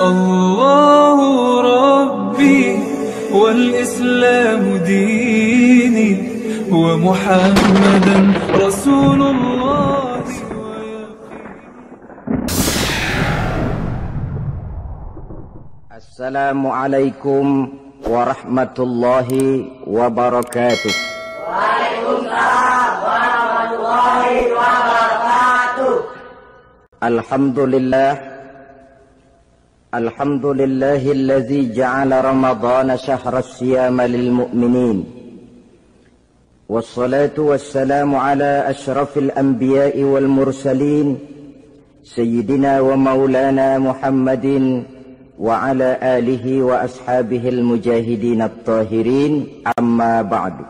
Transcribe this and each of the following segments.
الله ربي والإسلام ديني ومحمدا رسول الله. Assalamualaikum warahmatullahi wabarakatuh. Waalaikumsalam warahmatullahi wabarakatuh. Alhamdulillahillazi ja'ala ramadhana syahra siyama lilmu'minin. Wassalatu wassalamu ala ashrafil anbiya'i wal mursalin sayyidina wa maulana Muhammadin wa ala alihi wa ashabihi al-mujahidin at-tahirin, amma ba'du.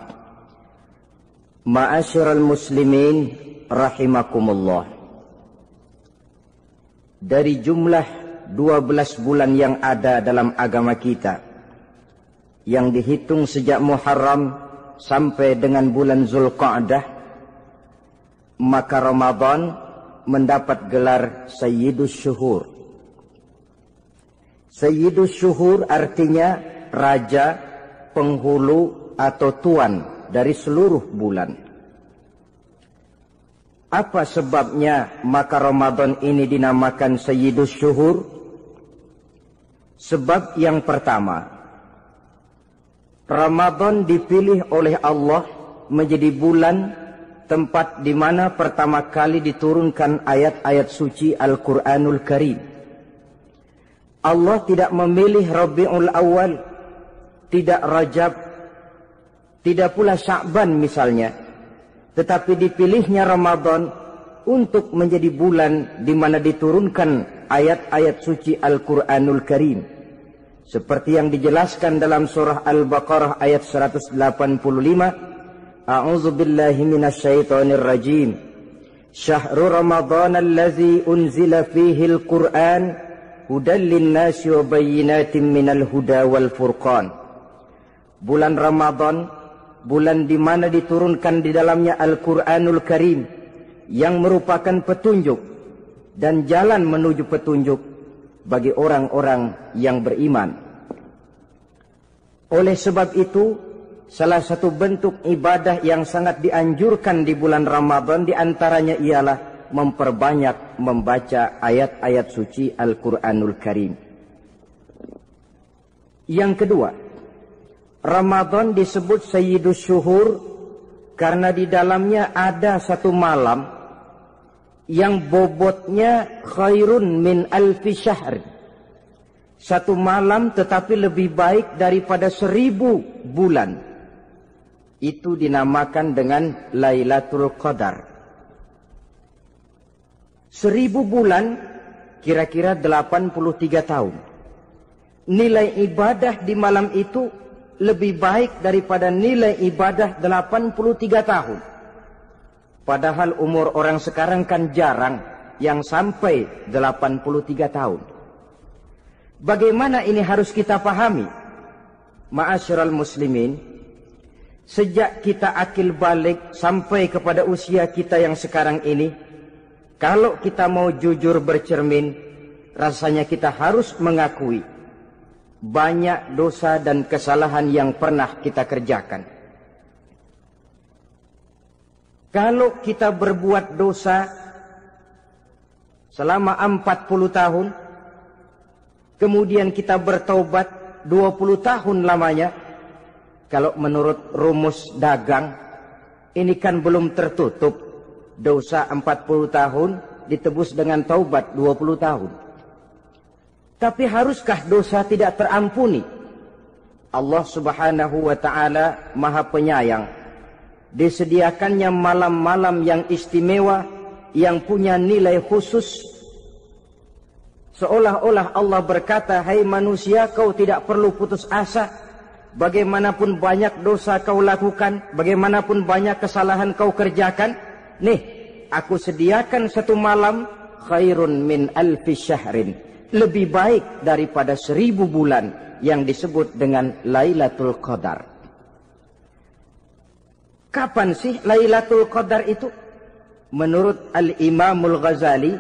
Ma'asyiral muslimin rahimakumullah. Dari jumlah 12 bulan yang ada dalam agama kita, yang dihitung sejak Muharram sampai dengan bulan Zulqa'dah, maka Ramadan mendapat gelar Sayyidus Syuhur. Sayyidus Syuhur artinya raja, penghulu atau tuan dari seluruh bulan. Apa sebabnya maka Ramadan ini dinamakan Sayyidus Syuhur? Sebab yang pertama, Ramadan dipilih oleh Allah menjadi bulan tempat di mana pertama kali diturunkan ayat-ayat suci Al-Quranul Karim. Allah tidak memilih Rabiul Awal, tidak Rajab, tidak pula Sya'ban misalnya, tetapi dipilihnya Ramadan untuk menjadi bulan di mana diturunkan ayat-ayat suci Al-Quranul Karim. Seperti yang dijelaskan dalam surah Al-Baqarah ayat 185, A'udzu billahi minasyaitonir rajim. Syahrul Ramadan allazi unzila fihi al-Qur'an hudan lin-nasi wa bayyinatin minal huda wal furqan. Bulan Ramadan, bulan di mana diturunkan di dalamnya Al-Quranul Karim, yang merupakan petunjuk dan jalan menuju petunjuk bagi orang-orang yang beriman. Oleh sebab itu, salah satu bentuk ibadah yang sangat dianjurkan di bulan Ramadan diantaranya ialah memperbanyak membaca ayat-ayat suci Al-Quranul Karim. Yang kedua, Ramadan disebut Sayyidus Syuhur karena di dalamnya ada satu malam yang bobotnya khairun min alfi syahr. Satu malam tetapi lebih baik daripada 1000 bulan. Itu dinamakan dengan Lailatul Qadar. 1000 bulan kira-kira 83 tahun. Nilai ibadah di malam itu lebih baik daripada nilai ibadah 83 tahun. Padahal umur orang sekarang kan jarang yang sampai 83 tahun. Bagaimana ini harus kita pahami? Ma'asyiral muslimin, sejak kita akil balik sampai kepada usia kita yang sekarang ini, kalau kita mau jujur bercermin, rasanya kita harus mengakui banyak dosa dan kesalahan yang pernah kita kerjakan. Kalau kita berbuat dosa selama 40 tahun, kemudian kita bertaubat 20 tahun lamanya, kalau menurut rumus dagang, ini kan belum tertutup. Dosa 40 tahun ditebus dengan taubat 20 tahun. Tapi haruskah dosa tidak terampuni? Allah Subhanahu wa ta'ala Maha Penyayang. Disediakannya malam-malam yang istimewa, yang punya nilai khusus. Seolah-olah Allah berkata, hai manusia, kau tidak perlu putus asa. Bagaimanapun banyak dosa kau lakukan, bagaimanapun banyak kesalahan kau kerjakan, nih, aku sediakan satu malam khairun min alfi syahrin, lebih baik daripada 1000 bulan, yang disebut dengan Lailatul Qadar. Kapan sih Lailatul Qadar itu? Menurut Al-Imamul Ghazali,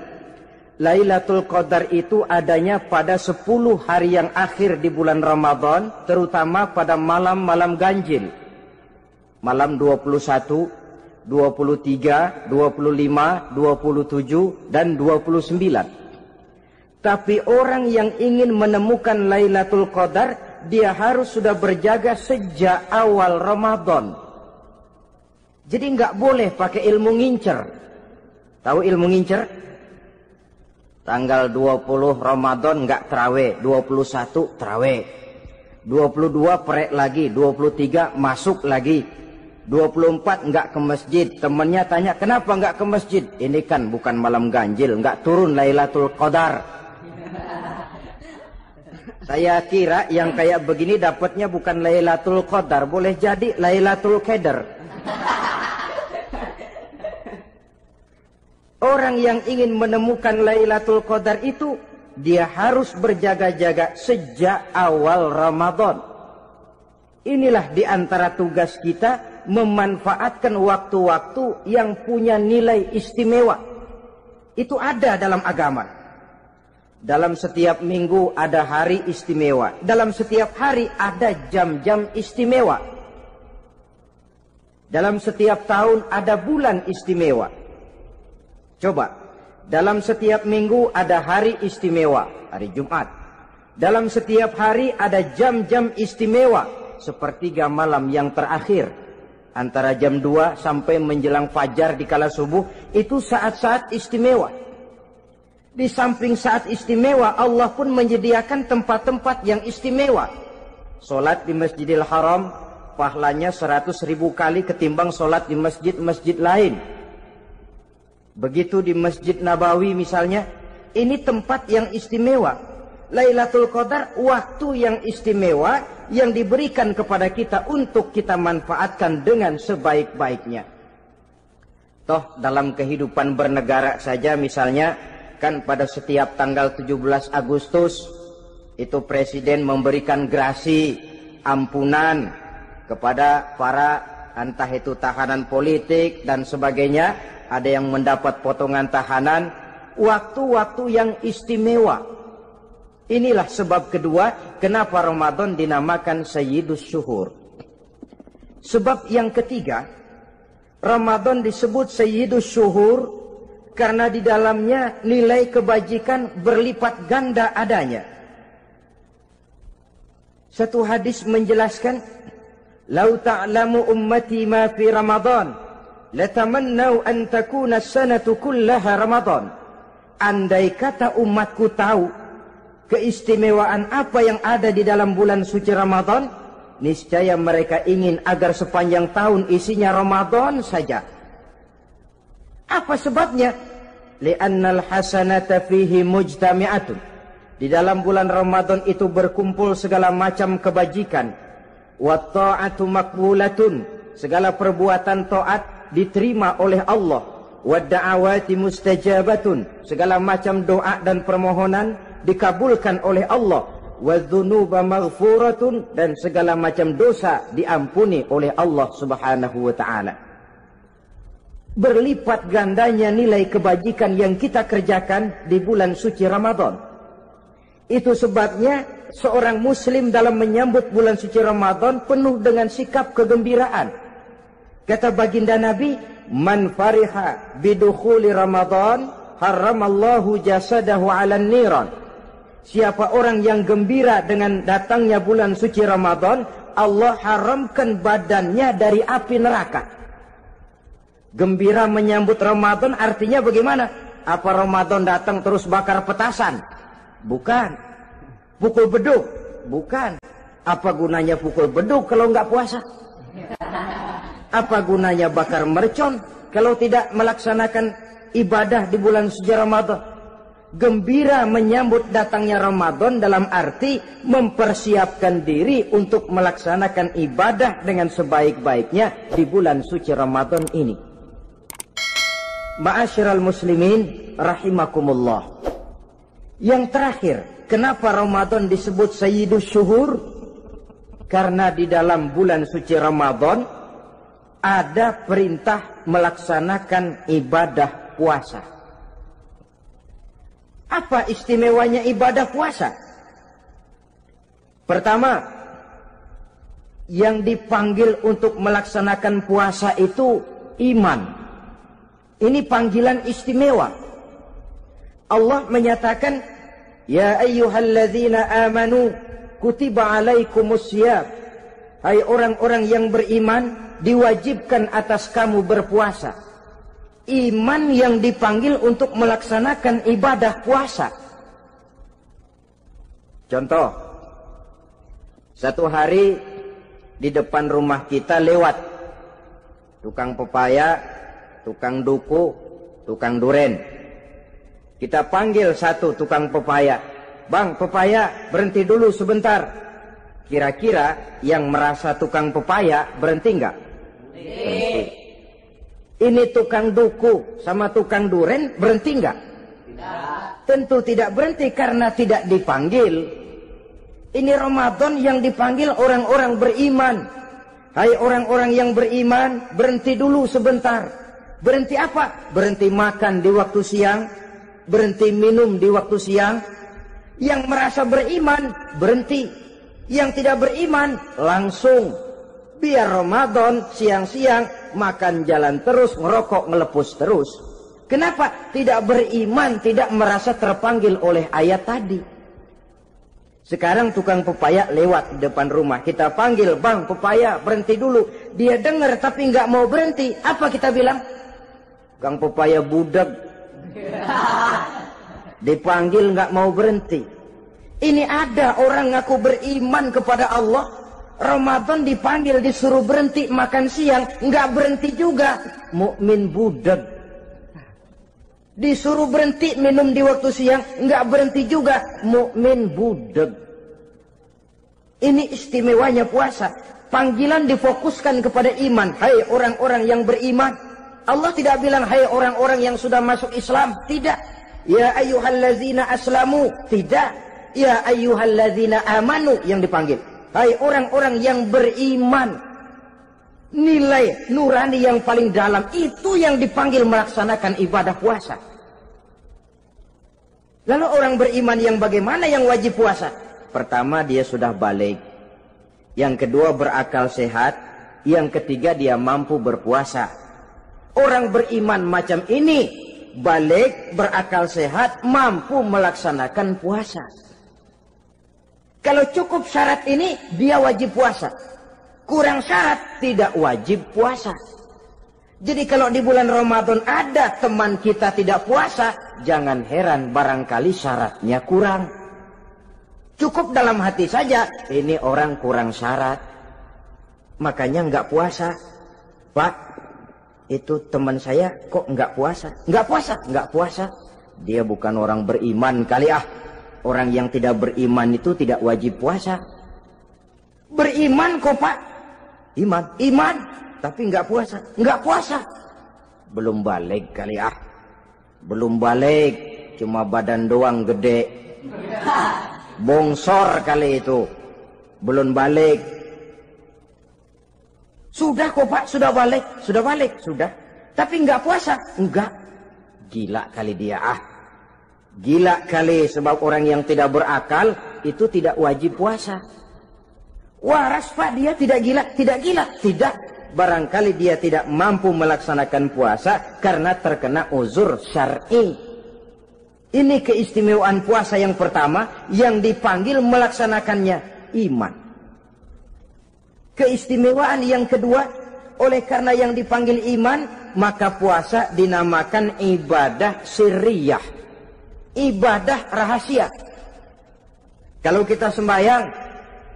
Lailatul Qadar itu adanya pada 10 hari yang akhir di bulan Ramadan, terutama pada malam-malam ganjil. Malam 21, 23, 25, 27, dan 29. Tapi orang yang ingin menemukan Lailatul Qadar, dia harus sudah berjaga sejak awal Ramadan. Jadi nggak boleh pakai ilmu ngincer. Tahu ilmu ngincer? Tanggal 20 Ramadan nggak terawih, 21 terawih, 22 perek lagi, 23 masuk lagi, 24 nggak ke masjid. Temennya tanya, kenapa nggak ke masjid? Ini kan bukan malam ganjil, nggak turun Lailatul Qadar. Saya kira yang kayak begini dapatnya bukan Lailatul Qadar, boleh jadi Lailatul Qadar. Orang yang ingin menemukan Lailatul Qadar itu, dia harus berjaga-jaga sejak awal Ramadan. Inilah di antara tugas kita, memanfaatkan waktu-waktu yang punya nilai istimewa. Itu ada dalam agama. Dalam setiap minggu ada hari istimewa. Dalam setiap hari ada jam-jam istimewa. Dalam setiap tahun ada bulan istimewa. Coba, dalam setiap minggu ada hari istimewa, hari Jumat. Dalam setiap hari ada jam-jam istimewa, sepertiga malam yang terakhir. Antara jam 2 sampai menjelang fajar di kala subuh, itu saat-saat istimewa. Di samping saat istimewa, Allah pun menyediakan tempat-tempat yang istimewa. Solat di Masjidil Haram, pahalanya 100.000 kali ketimbang solat di masjid-masjid lain. Begitu di Masjid Nabawi misalnya, ini tempat yang istimewa. Lailatul Qadar waktu yang istimewa yang diberikan kepada kita untuk kita manfaatkan dengan sebaik-baiknya. Toh dalam kehidupan bernegara saja misalnya, kan pada setiap tanggal 17 Agustus itu presiden memberikan grasi ampunan kepada para entah itu tahanan politik dan sebagainya. Ada yang mendapat potongan tahanan, waktu-waktu yang istimewa. Inilah sebab kedua kenapa Ramadan dinamakan Sayyidus Syuhur. Sebab yang ketiga, Ramadan disebut Sayyidus Syuhur karena di dalamnya nilai kebajikan berlipat ganda adanya. Satu hadis menjelaskan, "Lau ta'lamu ummati ma fi Ramadan, latamannau an takuna as-sanatu kullaha Ramadan." Andai kata umatku tahu keistimewaan apa yang ada di dalam bulan suci Ramadan, niscaya mereka ingin agar sepanjang tahun isinya Ramadan saja. Apa sebabnya? Li'annal hasanata fihi mujtami'atun. Di dalam bulan Ramadan itu berkumpul segala macam kebajikan. Wa ta'atu maqbulatun. Segala perbuatan taat diterima oleh Allah. Wa da'awati mustajabatun. Segala macam doa dan permohonan dikabulkan oleh Allah. Wa dzunuba maghfuratun. Dan segala macam dosa diampuni oleh Allah Subhanahu wa ta'ala. Berlipat gandanya nilai kebajikan yang kita kerjakan di bulan suci Ramadan. Itu sebabnya seorang muslim dalam menyambut bulan suci Ramadan penuh dengan sikap kegembiraan. Kata baginda Nabi, "Man fariha bidukhuli Ramadan, haramallahu jasadahu 'alan niran." Siapa orang yang gembira dengan datangnya bulan suci Ramadan, Allah haramkan badannya dari api neraka. Gembira menyambut Ramadan artinya bagaimana? Apa Ramadan datang terus bakar petasan? Bukan. Pukul beduk? Bukan. Apa gunanya pukul beduk kalau nggak puasa? Apa gunanya bakar mercon kalau tidak melaksanakan ibadah di bulan suci Ramadan? Gembira menyambut datangnya Ramadan dalam arti mempersiapkan diri untuk melaksanakan ibadah dengan sebaik-baiknya di bulan suci Ramadan ini. Ma'asyiral muslimin rahimakumullah. Yang terakhir, kenapa Ramadan disebut Sayyidus Syuhur? Karena di dalam bulan suci Ramadan ada perintah melaksanakan ibadah puasa. Apa istimewanya ibadah puasa? Pertama, yang dipanggil untuk melaksanakan puasa itu iman. Ini panggilan istimewa. Allah menyatakan, ya ayyuhalladzina amanu kutiba alaikumussyam. Hai orang-orang yang beriman, diwajibkan atas kamu berpuasa. Iman yang dipanggil untuk melaksanakan ibadah puasa. Contoh, satu hari di depan rumah kita lewat tukang pepaya, tukang duku, tukang duren. Kita panggil satu tukang pepaya, "Bang, pepaya, berhenti dulu sebentar." Kira-kira yang merasa tukang pepaya berhenti enggak? Berhenti. Ini tukang duku sama tukang duren berhenti enggak? Tidak. Tentu tidak berhenti karena tidak dipanggil. Ini Ramadan yang dipanggil orang-orang beriman. Hai orang-orang yang beriman, berhenti dulu sebentar. Berhenti apa? Berhenti makan di waktu siang, berhenti minum di waktu siang. Yang merasa beriman, berhenti. Yang tidak beriman, langsung. Biar Ramadan siang-siang makan jalan terus, ngerokok, ngelepus terus. Kenapa? Tidak beriman, tidak merasa terpanggil oleh ayat tadi. Sekarang tukang pepaya lewat di depan rumah. Kita panggil, "Bang, pepaya, berhenti dulu." Dia dengar tapi nggak mau berhenti. Apa kita bilang? Kang pepaya budak. Dipanggil nggak mau berhenti. Ini ada orang ngaku beriman kepada Allah. Ramadan dipanggil, disuruh berhenti makan siang, nggak berhenti juga. Mukmin budak. Disuruh berhenti minum di waktu siang, nggak berhenti juga. Mukmin budak. Ini istimewanya puasa. Panggilan difokuskan kepada iman. Hai orang-orang yang beriman. Allah tidak bilang hai orang-orang yang sudah masuk Islam. Tidak. Ya ayyuhallazina aslamu. Tidak. Ya ayyuhallazina amanu yang dipanggil. Hai orang-orang yang beriman. Nilai nurani yang paling dalam itu yang dipanggil melaksanakan ibadah puasa. Lalu orang beriman yang bagaimana yang wajib puasa? Pertama, dia sudah balik. Yang kedua, berakal sehat. Yang ketiga, dia mampu berpuasa. Orang beriman macam ini, balik, berakal sehat, mampu melaksanakan puasa. Kalau cukup syarat ini, dia wajib puasa. Kurang syarat, tidak wajib puasa. Jadi kalau di bulan Ramadan ada teman kita tidak puasa, jangan heran barangkali syaratnya kurang. Cukup dalam hati saja, ini orang kurang syarat. Makanya nggak puasa. Pak, itu teman saya kok nggak puasa? Nggak puasa, nggak puasa. Dia bukan orang beriman kali ah. Orang yang tidak beriman itu tidak wajib puasa. Beriman kok Pak? Iman, tapi nggak puasa. Nggak puasa. Belum balik kali ah. Belum balik, cuma badan doang gede. Bongsor kali itu. Belum balik. Sudah kok Pak, sudah balik. Sudah balik, sudah. Tapi nggak puasa. Enggak. Gila kali dia ah. Gila kali, sebab orang yang tidak berakal itu tidak wajib puasa. Waras Pak, dia tidak gila. Tidak gila, tidak. Barangkali dia tidak mampu melaksanakan puasa karena terkena uzur syar'i. Ini keistimewaan puasa yang pertama yang dipanggil melaksanakannya iman. Keistimewaan yang kedua, oleh karena yang dipanggil iman, maka puasa dinamakan ibadah sirriyah. Ibadah rahasia. Kalau kita sembahyang,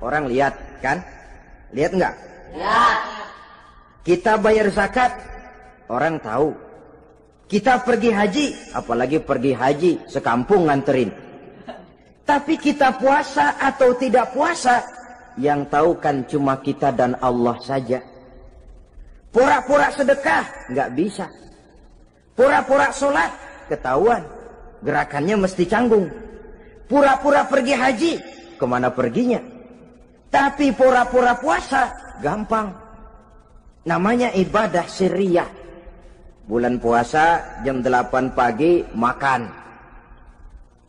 orang lihat kan? Lihat enggak? Lihat. Kita bayar zakat, orang tahu. Kita pergi haji, apalagi pergi haji, sekampung nganterin. Tapi kita puasa atau tidak puasa, yang tahu kan cuma kita dan Allah saja. Pura-pura sedekah, nggak bisa. Pura-pura sholat, ketahuan. Gerakannya mesti canggung. Pura-pura pergi haji, kemana perginya? Tapi pura-pura puasa, gampang. Namanya ibadah sirriyah. Bulan puasa, jam 8 pagi, makan.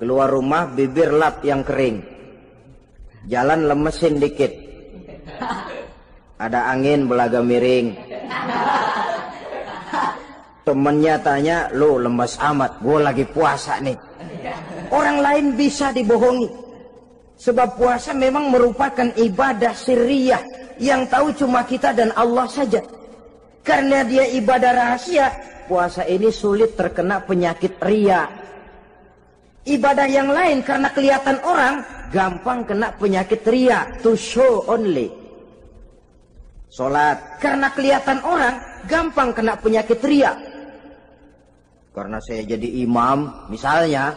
Keluar rumah bibir lap yang kering. Jalan lemesin dikit. Ada angin belaga miring. Temennya tanya, "Lu lemes amat, gue lagi puasa nih." Orang lain bisa dibohongi. Sebab puasa memang merupakan ibadah sirriyah yang tahu cuma kita dan Allah saja. Karena dia ibadah rahasia, puasa ini sulit terkena penyakit riya. Ibadah yang lain karena kelihatan orang, gampang kena penyakit riya, to show only. Sholat karena kelihatan orang, gampang kena penyakit riya. Karena saya jadi imam, misalnya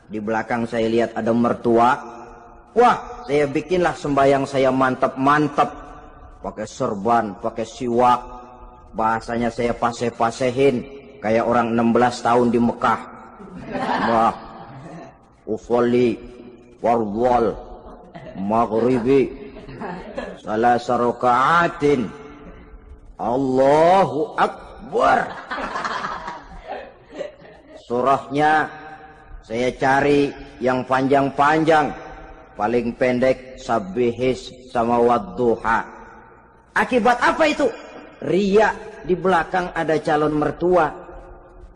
di belakang saya lihat ada mertua, wah, saya bikinlah sembahyang saya mantap-mantap, pakai serban, pakai siwak, bahasanya saya paseh-pasehin kayak orang 16 tahun di Mekah. Wah, usolli warwal maghribi salasa raka'atin Allahu Akbar. Surahnya saya cari yang panjang-panjang, paling pendek sabbihis sama wadduha. Akibat apa itu? Riya, di belakang ada calon mertua.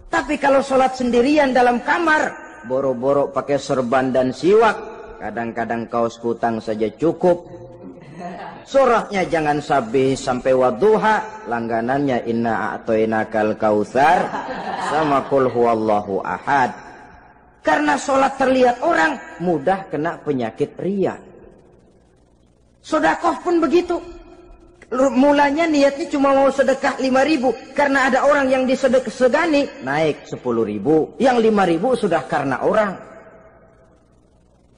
Tapi kalau sholat sendirian dalam kamar, boro-boro pakai serban dan siwak, kadang-kadang kaos kutang saja cukup. Surahnya jangan sabbih sampai wadduha, langganannya inna a'toinakal kautsar sama qul huwallahu ahad. Karena sholat terlihat orang, mudah kena penyakit riya. Sedekah pun begitu. Mulanya niatnya cuma mau sedekah 5.000, karena ada orang yang disedekahsegani naik 10.000, yang 5.000 sudah karena orang.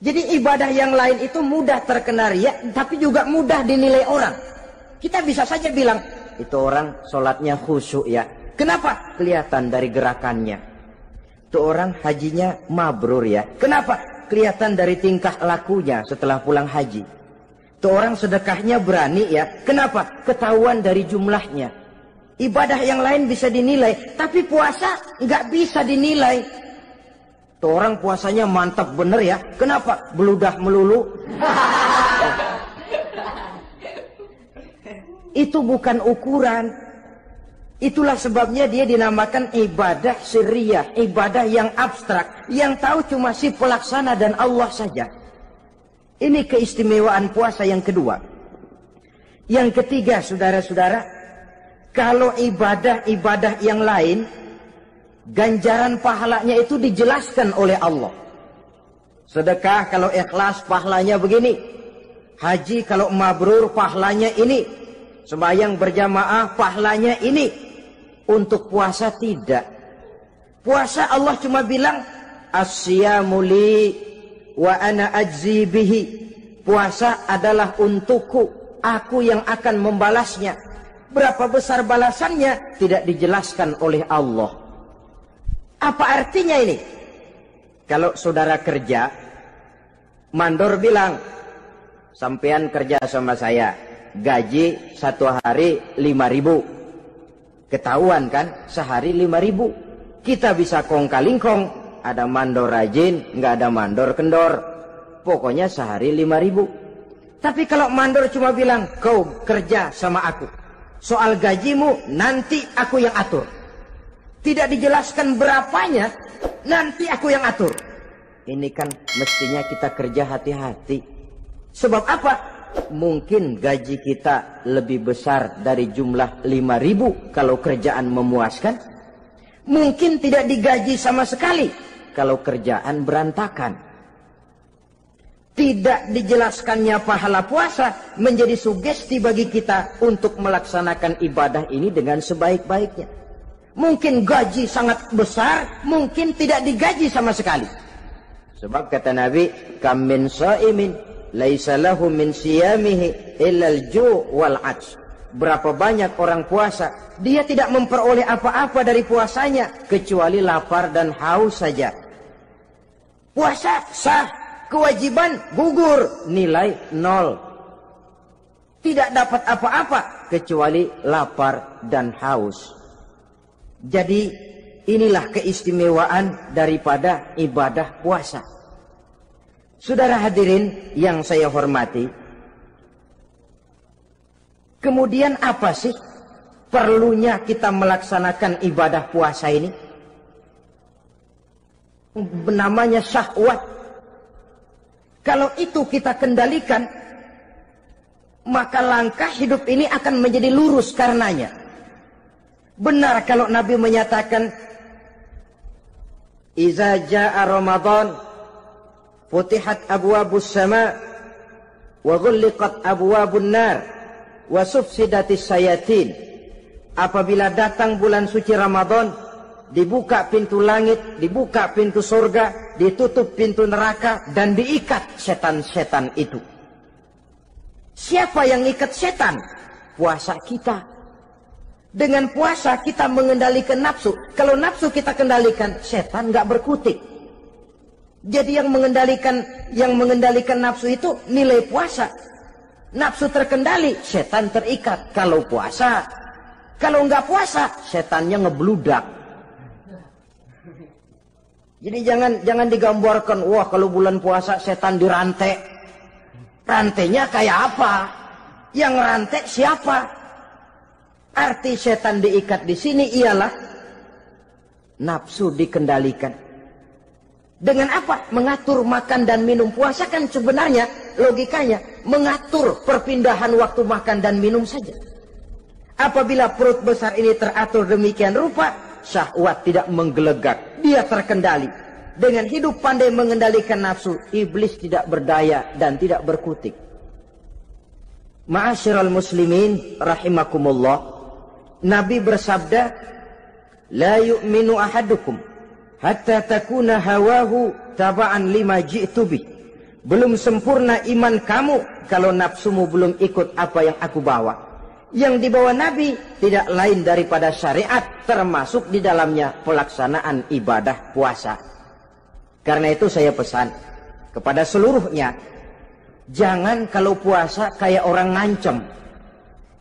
Jadi ibadah yang lain itu mudah terkena riya, tapi juga mudah dinilai orang. Kita bisa saja bilang, itu orang sholatnya khusyuk ya. Kenapa? Kelihatan dari gerakannya. Itu orang hajinya mabrur ya. Kenapa? Kelihatan dari tingkah lakunya setelah pulang haji. Itu orang sedekahnya berani ya. Kenapa? Ketahuan dari jumlahnya. Ibadah yang lain bisa dinilai, tapi puasa nggak bisa dinilai. Tuh orang puasanya mantap bener ya. Kenapa? Beludah melulu. Itu bukan ukuran. Itulah sebabnya dia dinamakan ibadah sirriyah, ibadah yang abstrak, yang tahu cuma si pelaksana dan Allah saja. Ini keistimewaan puasa yang kedua. Yang ketiga, saudara-saudara, kalau ibadah-ibadah yang lain, ganjaran pahalanya itu dijelaskan oleh Allah. Sedekah kalau ikhlas pahalanya begini. Haji kalau mabrur pahalanya ini. Sembahyang berjamaah pahalanya ini. Untuk puasa tidak. Puasa Allah cuma bilang as-siyamu li wa ana ajzi bihi. Puasa adalah untukku, aku yang akan membalasnya. Berapa besar balasannya tidak dijelaskan oleh Allah. Apa artinya ini? Kalau saudara kerja, mandor bilang, sampean kerja sama saya, gaji 1 hari 5.000. Ketahuan kan, sehari 5.000. Kita bisa kong-kalingkong, ada mandor rajin, nggak ada mandor kendor. Pokoknya sehari 5.000. Tapi kalau mandor cuma bilang, kau kerja sama aku, soal gajimu nanti aku yang atur. Tidak dijelaskan berapanya, nanti aku yang atur. Ini kan mestinya kita kerja hati-hati. Sebab apa? Mungkin gaji kita lebih besar dari jumlah 5.000 kalau kerjaan memuaskan. Mungkin tidak digaji sama sekali kalau kerjaan berantakan. Tidak dijelaskannya pahala puasa menjadi sugesti bagi kita untuk melaksanakan ibadah ini dengan sebaik-baiknya. Mungkin gaji sangat besar, mungkin tidak digaji sama sekali. Sebab kata Nabi, kam min shaimin laisa lahu min siyamihi illa al-ju' wal 'atsh. Berapa banyak orang puasa, dia tidak memperoleh apa-apa dari puasanya kecuali lapar dan haus saja. Puasa sah, kewajiban gugur, nilai 0. Tidak dapat apa-apa kecuali lapar dan haus. Jadi inilah keistimewaan daripada ibadah puasa. Saudara hadirin yang saya hormati, kemudian apa sih perlunya kita melaksanakan ibadah puasa ini? Namanya syahwat. Kalau itu kita kendalikan, maka langkah hidup ini akan menjadi lurus karenanya. Benar kalau Nabi menyatakan, "Iza jaa Ramadan, futihat abwabus sama, wa ghulliqat abwabun nar, wa sufsidatis sayatin." Apabila datang bulan suci Ramadan, dibuka pintu langit, dibuka pintu surga, ditutup pintu neraka, dan diikat setan-setan itu. Siapa yang ikat setan? Puasa kita. Dengan puasa kita mengendalikan nafsu. Kalau nafsu kita kendalikan, setan nggak berkutik. Jadi yang mengendalikan nafsu itu nilai puasa. Nafsu terkendali, setan terikat. Kalau puasa, kalau nggak puasa, setannya ngebludak. Jadi jangan digambarkan, wah kalau bulan puasa setan dirantai. Rantainya kayak apa? Yang rantai siapa? Arti setan diikat di sini ialah nafsu dikendalikan. Dengan apa? Mengatur makan dan minum. Puasa kan sebenarnya logikanya mengatur perpindahan waktu makan dan minum saja. Apabila perut besar ini teratur demikian rupa, syahwat tidak menggelegak, dia terkendali. Dengan hidup pandai mengendalikan nafsu, iblis tidak berdaya dan tidak berkutik. Ma'asyiral muslimin rahimakumullah, Nabi bersabda, "La yu'minu ahadukum hatta takuna hawahu taba'an lima ji'tu bih." Belum sempurna iman kamu kalau nafsumu belum ikut apa yang aku bawa. Yang dibawa Nabi tidak lain daripada syariat, termasuk di dalamnya pelaksanaan ibadah puasa. Karena itu saya pesan kepada seluruhnya, jangan kalau puasa kayak orang ngancem.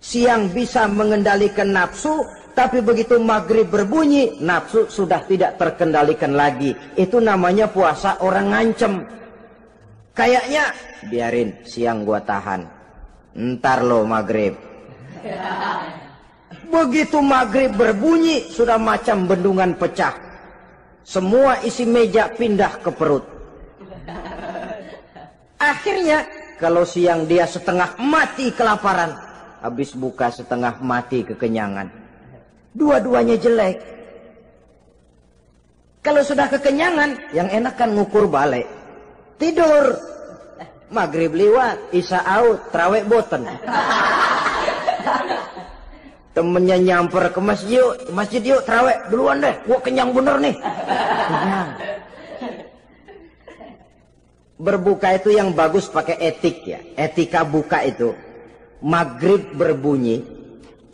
Siang bisa mengendalikan nafsu, tapi begitu maghrib berbunyi, nafsu sudah tidak terkendalikan lagi. Itu namanya puasa orang ngancem. Kayaknya, biarin siang gua tahan, ntar lo maghrib. Begitu maghrib berbunyi, sudah macam bendungan pecah. Semua isi meja pindah ke perut. Akhirnya, kalau siang dia setengah mati kelaparan, habis buka setengah mati kekenyangan. Dua-duanya jelek. Kalau sudah kekenyangan, yang enak kan ngukur balik. Tidur. Maghrib liwat, isya out, trawek boten. Temennya nyamper ke masjid yuk trawek duluan deh, gua kenyang bener nih. Kenyang. Berbuka itu yang bagus pakai etik ya. Etika buka itu, maghrib berbunyi,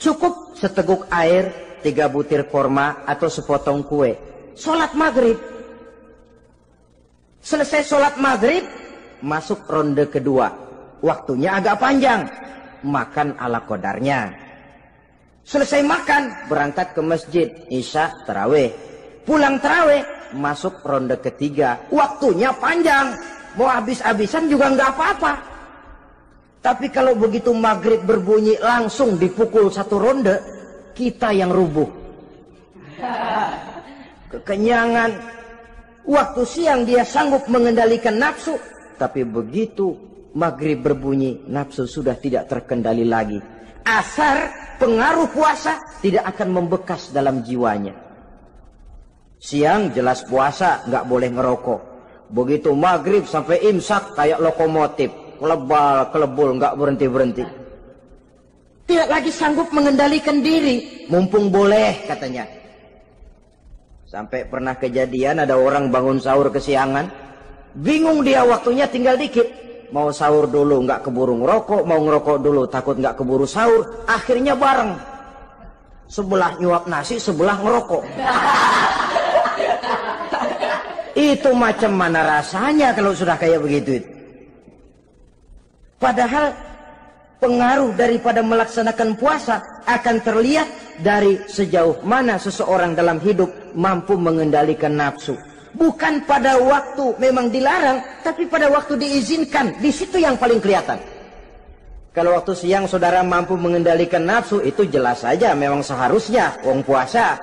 cukup seteguk air, 3 butir korma atau sepotong kue. Sholat maghrib. Selesai sholat maghrib, masuk ronde kedua. Waktunya agak panjang. Makan ala qadarnya. Selesai makan, berangkat ke masjid, isya, tarawih. Pulang tarawih, masuk ronde ketiga. Waktunya panjang. Mau habis-habisan juga nggak apa-apa. Tapi kalau begitu maghrib berbunyi langsung dipukul 1 ronde, kita yang rubuh. Kekenyangan. Waktu siang dia sanggup mengendalikan nafsu. Tapi begitu maghrib berbunyi, nafsu sudah tidak terkendali lagi. Asar pengaruh puasa tidak akan membekas dalam jiwanya. Siang jelas puasa, nggak boleh ngerokok. Begitu maghrib sampai imsak kayak lokomotif, kelebul nggak berhenti-berhenti. Tidak lagi sanggup mengendalikan diri, mumpung boleh katanya. Sampai pernah kejadian ada orang bangun sahur kesiangan, bingung dia waktunya tinggal dikit. Mau sahur dulu nggak keburu ngerokok, mau ngerokok dulu takut nggak keburu sahur, akhirnya bareng. Sebelah nyuap nasi, sebelah ngerokok. Itu macam mana rasanya kalau sudah kayak begitu? Padahal pengaruh daripada melaksanakan puasa akan terlihat dari sejauh mana seseorang dalam hidup mampu mengendalikan nafsu. Bukan pada waktu memang dilarang, tapi pada waktu diizinkan. Di situ yang paling kelihatan. Kalau waktu siang saudara mampu mengendalikan nafsu, itu jelas saja memang seharusnya wong puasa.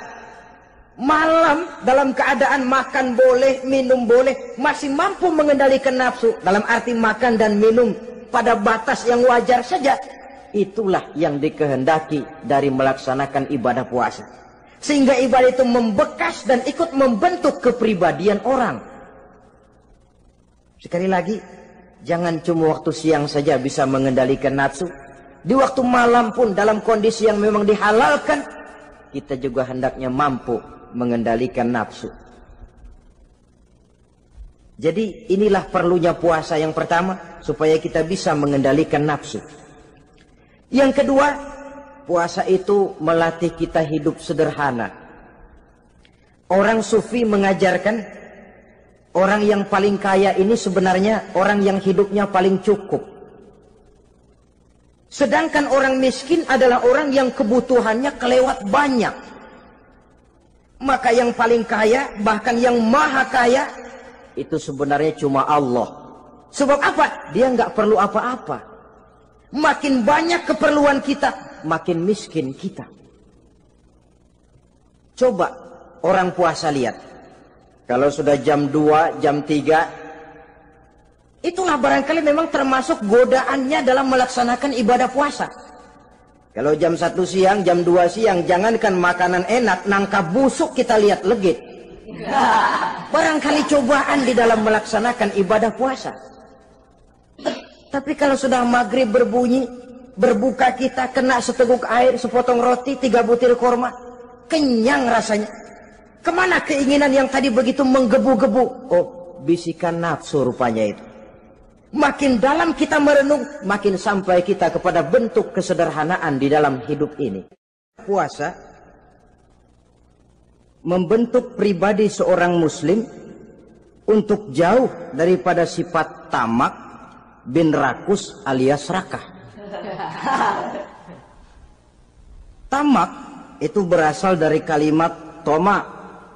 Malam dalam keadaan makan boleh, minum boleh, masih mampu mengendalikan nafsu, dalam arti makan dan minum pada batas yang wajar saja. Itulah yang dikehendaki dari melaksanakan ibadah puasa. Sehingga ibadah itu membekas dan ikut membentuk kepribadian orang. Sekali lagi, jangan cuma waktu siang saja bisa mengendalikan nafsu. Di waktu malam pun dalam kondisi yang memang dihalalkan, kita juga hendaknya mampu mengendalikan nafsu. Jadi inilah perlunya puasa yang pertama, supaya kita bisa mengendalikan nafsu. Yang kedua, puasa itu melatih kita hidup sederhana. Orang sufi mengajarkan, orang yang paling kaya ini sebenarnya orang yang hidupnya paling cukup. Sedangkan orang miskin adalah orang yang kebutuhannya kelewat banyak. Maka yang paling kaya, bahkan yang maha kaya, itu sebenarnya cuma Allah. Sebab apa? Dia nggak perlu apa-apa. Makin banyak keperluan kita, makin miskin kita. Coba orang puasa lihat. Kalau sudah jam 2, jam 3, itulah barangkali memang termasuk godaannya dalam melaksanakan ibadah puasa. Kalau jam 1 siang, jam 2 siang, jangankan makanan enak, nangka busuk kita lihat legit. Barangkali cobaan di dalam melaksanakan ibadah puasa. Tapi kalau sudah maghrib berbunyi, berbuka kita kena seteguk air, sepotong roti, 3 butir korma, kenyang rasanya. Kemana keinginan yang tadi begitu menggebu-gebu? Oh, bisikan nafsu rupanya itu. Makin dalam kita merenung, makin sampai kita kepada bentuk kesederhanaan di dalam hidup ini. Puasa membentuk pribadi seorang muslim untuk jauh daripada sifat tamak bin rakus alias rakah. Tamak itu berasal dari kalimat toma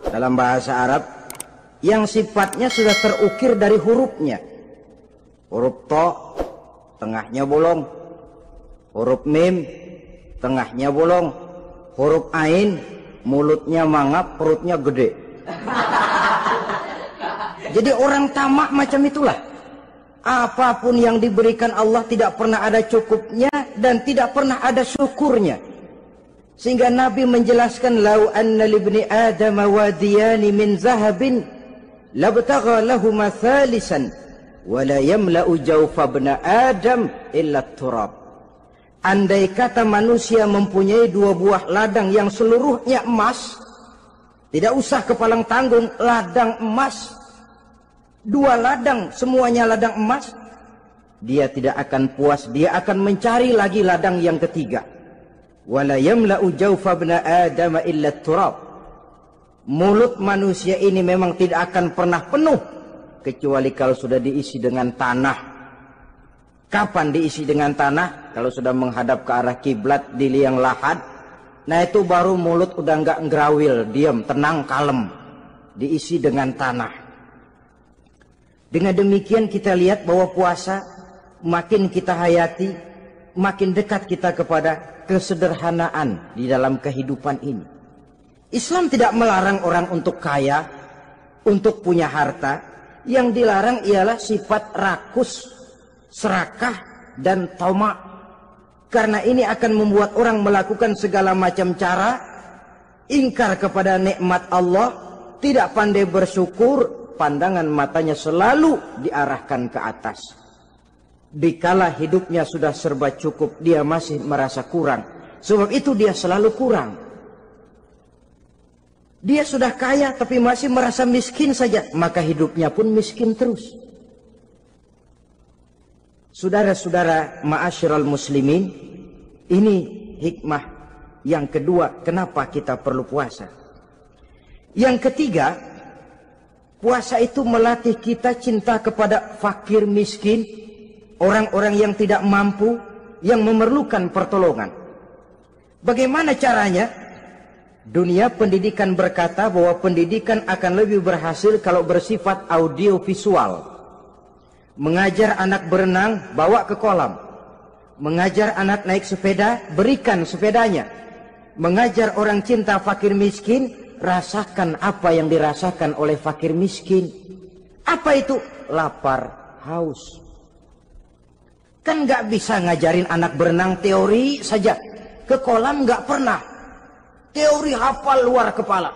dalam bahasa Arab yang sifatnya sudah terukir dari hurufnya. Huruf to, tengahnya bolong. Huruf mim, tengahnya bolong. Huruf ain, mulutnya mangap, perutnya gede. Jadi orang tamak macam itulah. Apapun yang diberikan Allah tidak pernah ada cukupnya dan tidak pernah ada syukurnya. Sehingga Nabi menjelaskan, lau anna libni Adam wadiyani min zahabin labtagha lahuma thalisan wala yamla'u jawfa ibna Adam illa turab. Andai kata manusia mempunyai 2 buah ladang yang seluruhnya emas, tidak usah kepalang tanggung, ladang emas, 2 ladang semuanya ladang emas, dia tidak akan puas, dia akan mencari lagi ladang yang ketiga. Wala yamla'u jawfa ibna Adam illa turab. Mulut manusia ini memang tidak akan pernah penuh kecuali kalau sudah diisi dengan tanah. Kapan diisi dengan tanah? Kalau sudah menghadap ke arah kiblat di liang lahat, nah itu baru mulut udah nggak ngerawil, diam, tenang, kalem, diisi dengan tanah. Dengan demikian kita lihat bahwa puasa makin kita hayati, makin dekat kita kepada kesederhanaan di dalam kehidupan ini. Islam tidak melarang orang untuk kaya, untuk punya harta. Yang dilarang ialah sifat rakus, serakah, dan tamak. Karena ini akan membuat orang melakukan segala macam cara, ingkar kepada nikmat Allah, tidak pandai bersyukur, pandangan matanya selalu diarahkan ke atas. Dikala hidupnya sudah serba cukup, dia masih merasa kurang. Sebab itu dia selalu kurang. Dia sudah kaya tapi masih merasa miskin saja, maka hidupnya pun miskin terus. Saudara-saudara ma'asyiral muslimin, ini hikmah yang kedua kenapa kita perlu puasa. Yang ketiga, puasa itu melatih kita cinta kepada fakir miskin, orang-orang yang tidak mampu, yang memerlukan pertolongan. Bagaimana caranya? Dunia pendidikan berkata bahwa pendidikan akan lebih berhasil kalau bersifat audiovisual. Mengajar anak berenang, bawa ke kolam. Mengajar anak naik sepeda, berikan sepedanya. Mengajar orang cinta fakir miskin, rasakan apa yang dirasakan oleh fakir miskin. Apa itu? Lapar, haus. Kan nggak bisa ngajarin anak berenang teori saja. Ke kolam nggak pernah. Teori hafal luar kepala.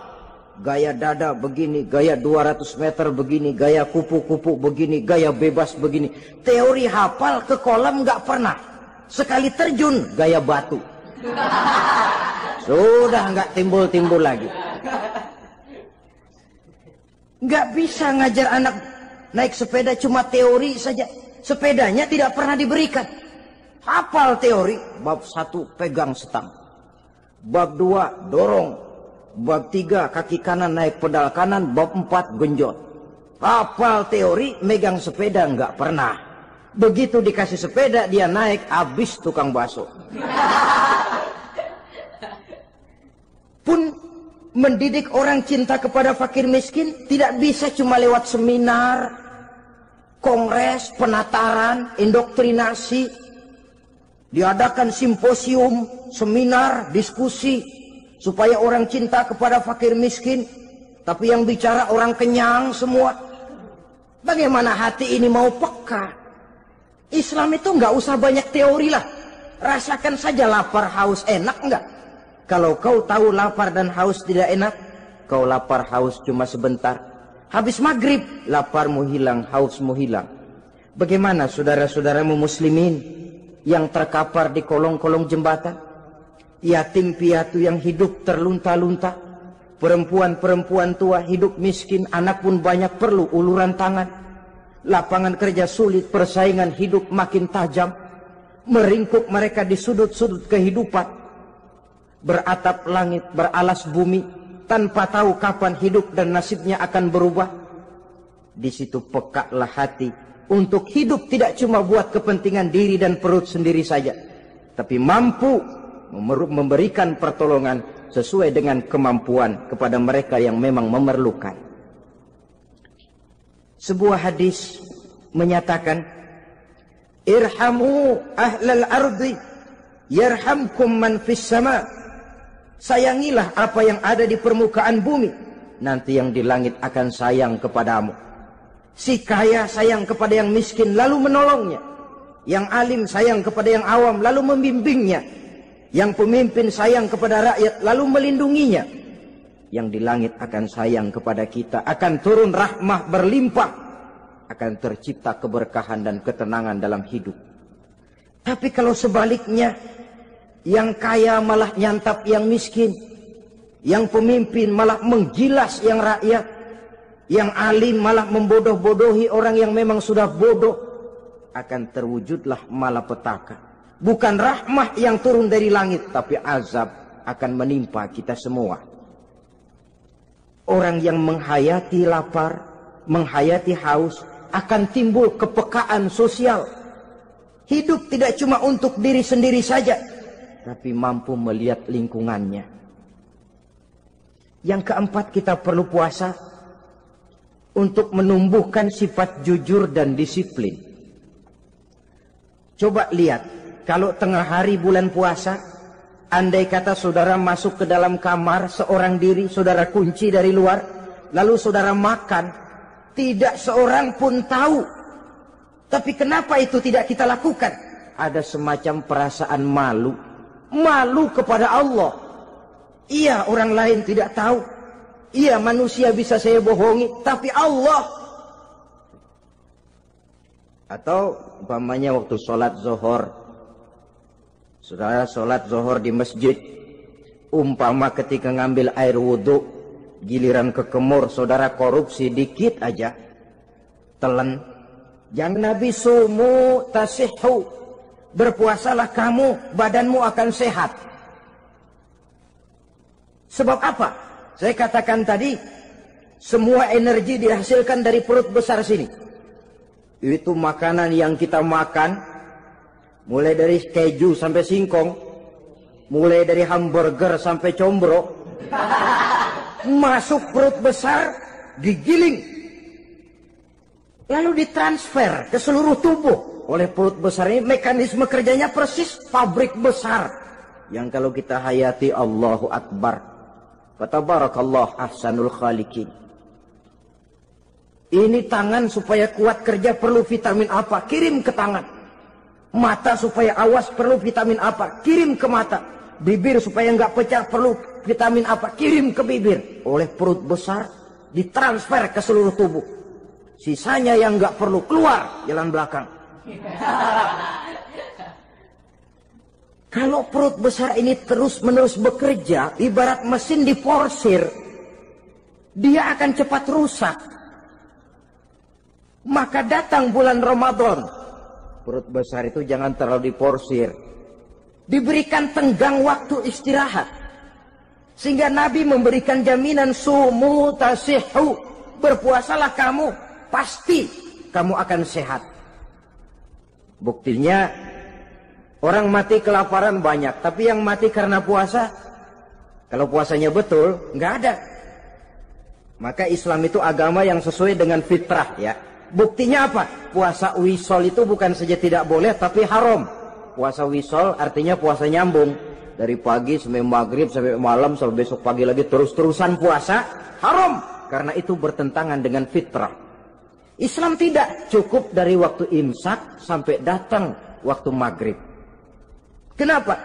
Gaya dada begini, gaya 200 meter begini, gaya kupu-kupu begini, gaya bebas begini. Teori hafal ke kolam nggak pernah. Sekali terjun, gaya batu. Sudah nggak timbul-timbul lagi. Nggak bisa ngajar anak naik sepeda cuma teori saja. Sepedanya tidak pernah diberikan. Hafal teori, bab 1 pegang setang. Bab 2 dorong. Bab 3 kaki kanan naik pedal kanan. Bab 4 genjot. Hafal teori, megang sepeda nggak pernah. Begitu dikasih sepeda dia naik, habis tukang bakso. Pun mendidik orang cinta kepada fakir miskin tidak bisa cuma lewat seminar, kongres, penataran, indoktrinasi. Diadakan simposium, seminar, diskusi supaya orang cinta kepada fakir miskin, tapi yang bicara orang kenyang semua. Bagaimana hati ini mau peka? Islam itu nggak usah banyak teori lah. Rasakan saja lapar, haus, enak nggak? Kalau kau tahu lapar dan haus tidak enak, kau lapar haus cuma sebentar. Habis maghrib, laparmu hilang, hausmu hilang. Bagaimana saudara-saudaramu muslimin yang terkapar di kolong-kolong jembatan, yatim piatu yang hidup terlunta-lunta, perempuan-perempuan tua hidup miskin, anak pun banyak perlu uluran tangan, lapangan kerja sulit, persaingan hidup makin tajam, meringkuk mereka di sudut-sudut kehidupan, beratap langit, beralas bumi, tanpa tahu kapan hidup dan nasibnya akan berubah. Di situ pekalah hati untuk hidup tidak cuma buat kepentingan diri dan perut sendiri saja, tapi mampu memberikan pertolongan sesuai dengan kemampuan kepada mereka yang memang memerlukan. Sebuah hadis menyatakan, irhamu ahlal ardi yarhamkum man fis sama. Sayangilah apa yang ada di permukaan bumi, nanti yang di langit akan sayang kepadamu. Si kaya sayang kepada yang miskin lalu menolongnya. Yang alim sayang kepada yang awam lalu membimbingnya. Yang pemimpin sayang kepada rakyat lalu melindunginya. Yang di langit akan sayang kepada kita, akan turun rahmah berlimpah, akan tercipta keberkahan dan ketenangan dalam hidup. Tapi kalau sebaliknya, yang kaya malah nyantap yang miskin, yang pemimpin malah menggilas yang rakyat, yang alim malah membodoh-bodohi orang yang memang sudah bodoh, akan terwujudlah malapetaka. Bukan rahmah yang turun dari langit, tapi azab akan menimpa kita semua. Orang yang menghayati lapar, menghayati haus, akan timbul kepekaan sosial. Hidup tidak cuma untuk diri sendiri saja, tapi mampu melihat lingkungannya. Yang keempat, kita perlu puasa untuk menumbuhkan sifat jujur dan disiplin. Coba lihat, kalau tengah hari bulan puasa, andai kata saudara masuk ke dalam kamar seorang diri, saudara kunci dari luar, lalu saudara makan, tidak seorang pun tahu. Tapi kenapa itu tidak kita lakukan? Ada semacam perasaan malu. Malu kepada Allah. Iya, orang lain tidak tahu. Iya, manusia bisa saya bohongi, tapi Allah. Atau umpamanya waktu sholat zuhur, saudara sholat zuhur di masjid, umpama ketika ngambil air wudhu, giliran ke kemur, saudara korupsi dikit aja, telan. Jangan Nabi sumu tasihhu, berpuasalah kamu, badanmu akan sehat. Sebab apa? Saya katakan tadi, semua energi dihasilkan dari perut besar sini. Itu makanan yang kita makan, mulai dari keju sampai singkong, mulai dari hamburger sampai combro, Masuk perut besar, digiling, lalu ditransfer ke seluruh tubuh oleh perut besar ini. Mekanisme kerjanya persis pabrik besar yang kalau kita hayati, Allahu Akbar, fatabarakallah ahsanul khaliqin. Ini tangan supaya kuat kerja perlu vitamin apa, kirim ke tangan. Mata supaya awas perlu vitamin apa, kirim ke mata. Bibir supaya nggak pecah perlu vitamin apa, kirim ke bibir. Oleh perut besar ditransfer ke seluruh tubuh. Sisanya yang nggak perlu keluar jalan belakang. Kalau perut besar ini terus-menerus bekerja, ibarat mesin diporsir, dia akan cepat rusak. Maka datang bulan Ramadan, perut besar itu jangan terlalu diporsir, diberikan tenggang waktu istirahat. Sehingga Nabi memberikan jaminan, sumu tasihhu, berpuasalah kamu, pasti kamu akan sehat. Buktinya orang mati kelaparan banyak, tapi yang mati karena puasa, kalau puasanya betul, nggak ada. Maka Islam itu agama yang sesuai dengan fitrah ya. Buktinya apa? Puasa wisol itu bukan saja tidak boleh, tapi haram. Puasa wisol artinya puasa nyambung. Dari pagi sampai maghrib, sampai malam, sampai besok pagi lagi terus-terusan puasa, haram. Karena itu bertentangan dengan fitrah. Islam tidak, cukup dari waktu imsak sampai datang waktu maghrib. Kenapa?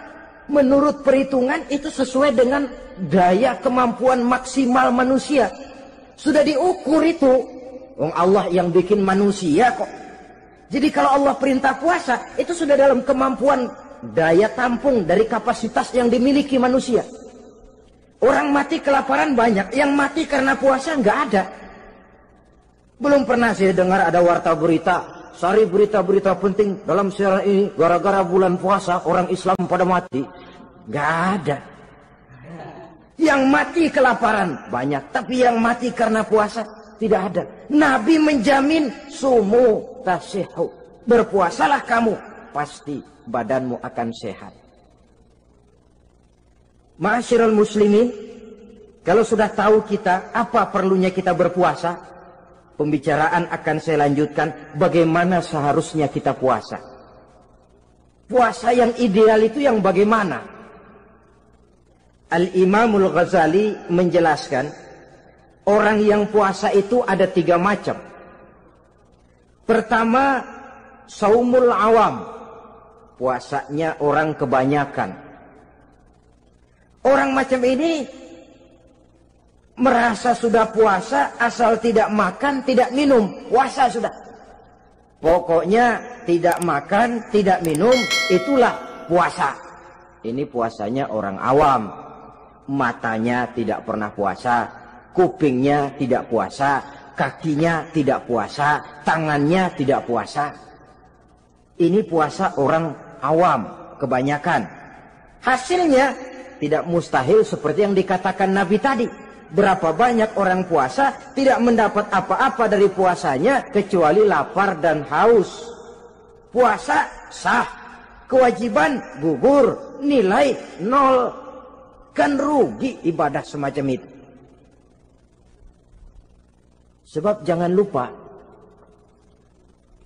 Menurut perhitungan itu sesuai dengan daya kemampuan maksimal manusia. Sudah diukur itu. Allah yang bikin manusia kok. Jadi kalau Allah perintah puasa, itu sudah dalam kemampuan daya tampung dari kapasitas yang dimiliki manusia. Orang mati kelaparan banyak, yang mati karena puasa nggak ada. Belum pernah saya dengar ada warta berita, sari berita-berita penting dalam siaran ini, gara-gara bulan puasa orang Islam pada mati. Nggak ada. Yang mati kelaparan banyak, tapi yang mati karena puasa tidak ada. Nabi menjamin, sumu tasihhu, berpuasalah kamu, pasti badanmu akan sehat. Ma'asyiral muslimin, kalau sudah tahu kita apa perlunya kita berpuasa, pembicaraan akan saya lanjutkan bagaimana seharusnya kita puasa. Puasa yang ideal itu yang bagaimana? Al-Imamul Ghazali menjelaskan, orang yang puasa itu ada 3 macam. Pertama, saumul awam, puasanya orang kebanyakan. Orang macam ini merasa sudah puasa asal tidak makan, tidak minum, puasa sudah. Pokoknya tidak makan, tidak minum, itulah puasa. Ini puasanya orang awam. Matanya tidak pernah puasa, kupingnya tidak puasa, kakinya tidak puasa, tangannya tidak puasa. Ini puasa orang awam, kebanyakan. Hasilnya tidak mustahil seperti yang dikatakan Nabi tadi. Berapa banyak orang puasa tidak mendapat apa-apa dari puasanya kecuali lapar dan haus. Puasa sah, kewajiban gugur, nilai 0. Kan rugi ibadah semacam itu. Sebab jangan lupa,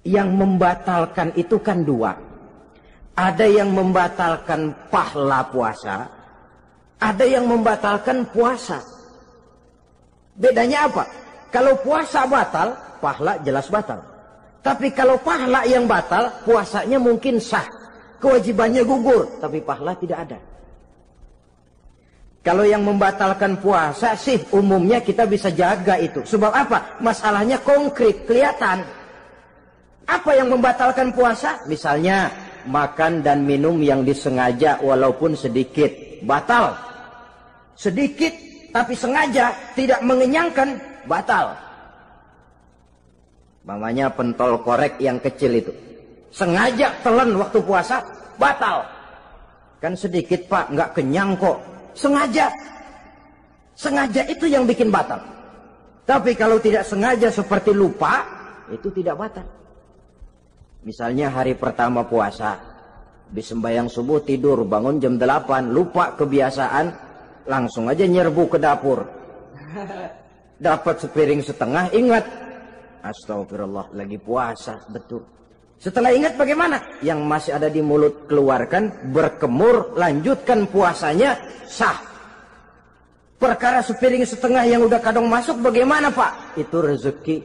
yang membatalkan itu kan 2. Ada yang membatalkan pahala puasa, ada yang membatalkan puasa. Bedanya apa? Kalau puasa batal, pahala jelas batal. Tapi kalau pahala yang batal, puasanya mungkin sah. Kewajibannya gugur, tapi pahala tidak ada. Kalau yang membatalkan puasa sih umumnya kita bisa jaga itu. Sebab apa? Masalahnya konkret, kelihatan. Apa yang membatalkan puasa? Misalnya makan dan minum yang disengaja walaupun sedikit, batal. Sedikit tapi sengaja tidak mengenyangkan, batal. Mamanya pentol korek yang kecil itu, sengaja telan waktu puasa, batal. Kan sedikit pak, nggak kenyang kok. Sengaja itu yang bikin batal. Tapi kalau tidak sengaja seperti lupa, itu tidak batal. Misalnya hari pertama puasa, habis sembahyang subuh tidur, bangun jam 8, lupa kebiasaan, langsung aja nyerbu ke dapur. Dapat sepiring setengah, ingat, astagfirullah, lagi puasa, betul. Setelah ingat bagaimana? Yang masih ada di mulut keluarkan, berkemur, lanjutkan puasanya, sah. Perkara sepiring setengah yang udah kadang masuk bagaimana Pak? Itu rezeki.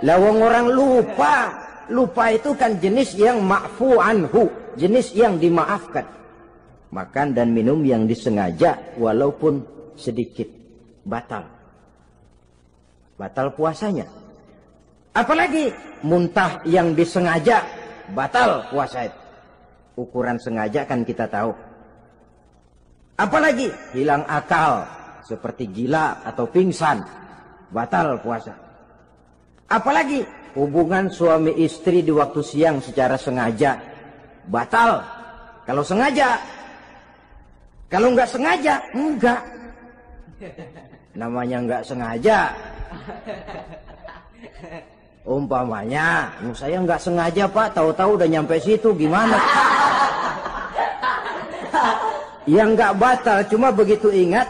Lawang orang lupa. Lupa itu kan jenis yang ma'fu anhu, jenis yang dimaafkan. Makan dan minum yang disengaja walaupun sedikit, batal. Batal puasanya. Apalagi muntah yang disengaja, batal puasa itu. Ukuran sengaja kan kita tahu. Apalagi hilang akal, seperti gila atau pingsan, batal puasa. Apalagi hubungan suami istri di waktu siang secara sengaja, batal. Kalau sengaja, kalau nggak sengaja, enggak. Namanya nggak sengaja. Umpamanya, saya nggak sengaja Pak, tahu-tahu udah nyampe situ, gimana? Yang nggak batal, cuma begitu ingat,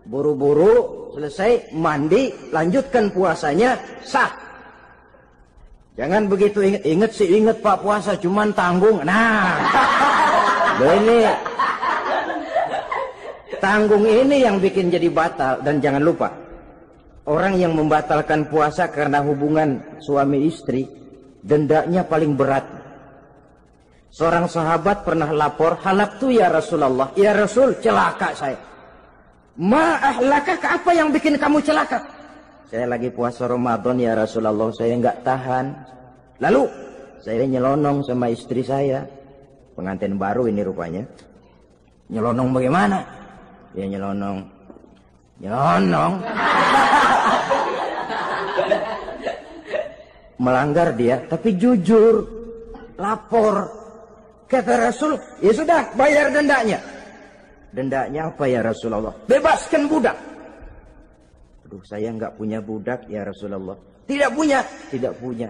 buru-buru selesai mandi, lanjutkan puasanya, sah. Jangan begitu ingat sih ingat Pak puasa, cuman tanggung. Nah, ini tanggung ini yang bikin jadi batal. Dan jangan lupa, orang yang membatalkan puasa karena hubungan suami istri, dendanya paling berat. Seorang sahabat pernah lapor, halaktu ya Rasulullah, ya Rasul, celaka saya. Ma ahlakaka, apa yang bikin kamu celaka? Saya lagi puasa Ramadan ya Rasulullah, saya nggak tahan. Lalu saya nyelonong sama istri saya, pengantin baru ini rupanya. Nyelonong bagaimana? Ya nyelonong. Melanggar dia, tapi jujur, lapor. Kata Rasul, ya sudah, bayar dendanya. Dendanya apa ya Rasulullah? Bebaskan budak. Aduh, saya nggak punya budak ya Rasulullah. Tidak punya? Tidak punya.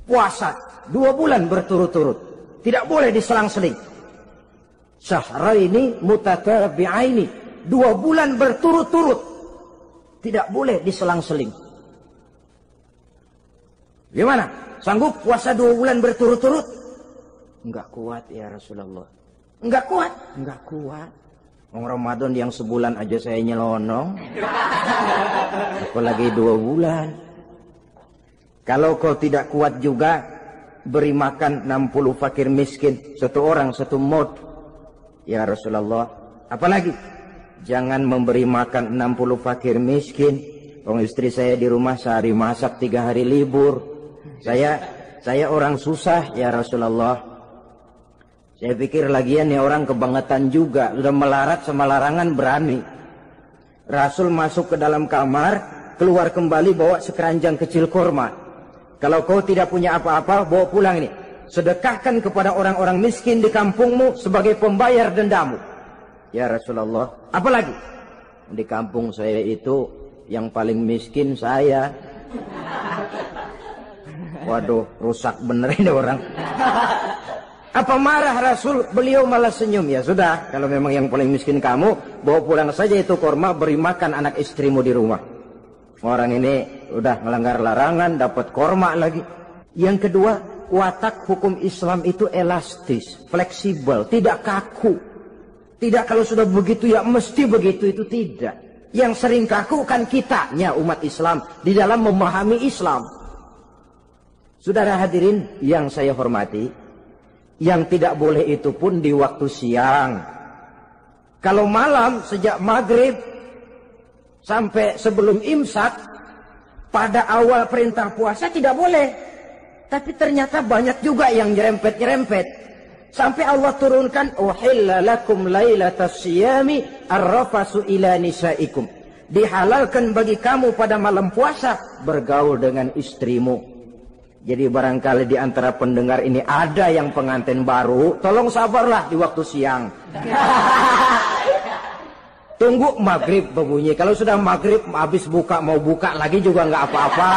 Puasa 2 bulan berturut-turut. Tidak boleh diselang-seling. Syahraini mutatabi'aini. 2 bulan berturut-turut. Tidak boleh diselang-seling. Gimana? Sanggup puasa 2 bulan berturut-turut? Enggak kuat ya Rasulullah. Enggak kuat? Enggak kuat. Ramadan yang sebulan aja saya nyelonong. Apalagi 2 bulan. Kalau kau tidak kuat juga, beri makan 60 fakir miskin. 1 orang 1 mod. Ya Rasulullah. Apalagi? Jangan memberi makan 60 fakir miskin. Orang istri saya di rumah sehari masak, 3 hari libur. Saya orang susah ya Rasulullah. Saya pikir lagian ya orang kebangetan juga. Sudah melarat sama larangan berani. Rasul masuk ke dalam kamar, keluar kembali bawa sekeranjang kecil kurma. Kalau kau tidak punya apa-apa, bawa pulang ini. Sedekahkan kepada orang-orang miskin di kampungmu sebagai pembayar dendamu. Ya Rasulullah. Apalagi? Di kampung saya itu yang paling miskin saya. Waduh, rusak bener ini orang. Apa marah Rasul? Beliau malah senyum. Ya sudah, kalau memang yang paling miskin kamu, bawa pulang saja itu kurma, beri makan anak istrimu di rumah. Orang ini udah melanggar larangan, dapat kurma lagi. Yang kedua, watak hukum Islam itu elastis, fleksibel, tidak kaku. Tidak kalau sudah begitu ya mesti begitu, itu tidak. Yang sering kaku kan kitanya umat Islam di dalam memahami Islam. Saudara hadirin yang saya hormati, yang tidak boleh itu pun di waktu siang. Kalau malam sejak maghrib sampai sebelum imsak, pada awal perintah puasa tidak boleh. Tapi ternyata banyak juga yang nyerempet-nyerempet. Sampai Allah turunkan, uhilla lakum lailatas siyami arrafasu ila nisaikum. Dihalalkan bagi kamu pada malam puasa bergaul dengan istrimu. Jadi barangkali di antara pendengar ini ada yang pengantin baru, tolong sabarlah di waktu siang. Tunggu maghrib berbunyi. Kalau sudah maghrib habis buka, mau buka lagi juga nggak apa-apa.